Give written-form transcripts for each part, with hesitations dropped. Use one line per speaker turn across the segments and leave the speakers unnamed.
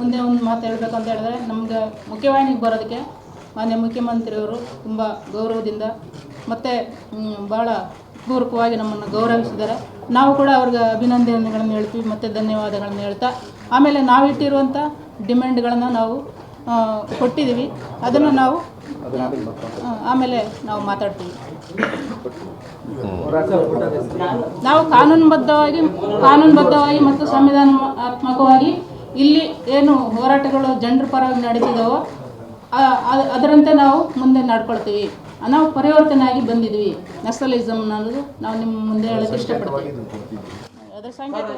ಮುಂದೆ ಒಂದು ಮಾತು ಹೇಳಬೇಕು ಅಂತ ಹೇಳಿದ್ರೆ, ನಮಗೆ ಮುಖ್ಯವಾಹಿನಿಗೆ ಬರೋದಕ್ಕೆ ಮಾನ್ಯ ಮುಖ್ಯಮಂತ್ರಿಯವರು ತುಂಬ ಗೌರವದಿಂದ ಮತ್ತು ಭಾಳ ಪೂರ್ವಕವಾಗಿ ನಮ್ಮನ್ನು ಗೌರವಿಸಿದ್ದಾರೆ. ನಾವು ಕೂಡ ಅವ್ರಿಗೆ ಅಭಿನಂದನೆಗಳನ್ನು ಹೇಳ್ತೀವಿ ಮತ್ತು ಧನ್ಯವಾದಗಳನ್ನು ಹೇಳ್ತಾ, ಆಮೇಲೆ ನಾವಿಟ್ಟಿರುವಂಥ ಡಿಮ್ಯಾಂಡ್ಗಳನ್ನು ನಾವು ಕೊಟ್ಟಿದ್ದೀವಿ. ಅದನ್ನು ನಾವು ಆಮೇಲೆ ನಾವು ಮಾತಾಡ್ತೀವಿ. ನಾವು ಕಾನೂನುಬದ್ಧವಾಗಿ ಮತ್ತು ಸಂವಿಧಾನಾತ್ಮಕವಾಗಿ ಇಲ್ಲಿ ಏನು ಹೋರಾಟಗಳು ಜನರ ಪರವಾಗಿ ನಡೀತಿದ್ದಾವೋ ಅದರಂತೆ ನಾವು ಮುಂದೆ ನಡ್ಕೊಳ್ತೀವಿ. ನಾವು ಪರಿವರ್ತನೆಯಾಗಿ ಬಂದಿದ್ವಿ. ನಕ್ಸಲಿಸಮ್ ಅನ್ನೋದು ನಾವು ನಿಮ್ಮ ಮುಂದೆ ಹೇಳೋಕ್ಕೆ ಇಷ್ಟಪಡ್ತೀವಿ. ಅದರ ಸಂಕೇತ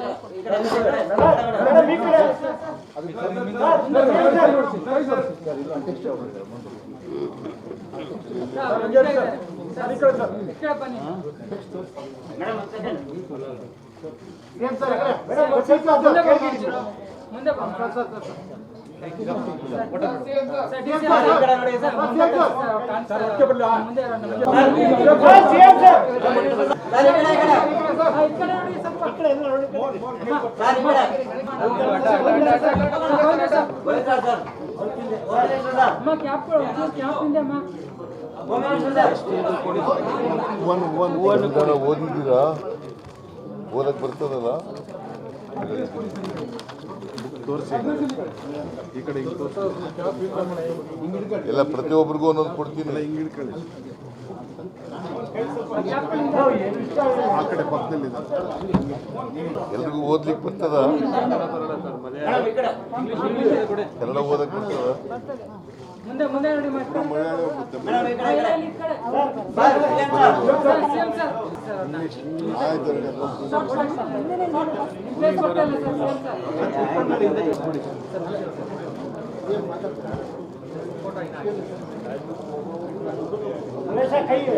ಓದಿದ್ದೀರಾ? ಓದಕ್ಕೆ ಬರ್ತದಲ್ಲ? ಎಲ್ಲ ಪ್ರತಿಯೊಬ್ಬರಿಗೂ ಒಂದೊಂದು ಕೊಡ್ತೀನಿ. ಎಲ್ರಿಗೂ ಓದ್ಲಿಕ್ಕೆ ಬರ್ತದ? ಕನ್ನಡ ಓದಕ್ಕೆ ಬರ್ತದ?
हमेशा खाइए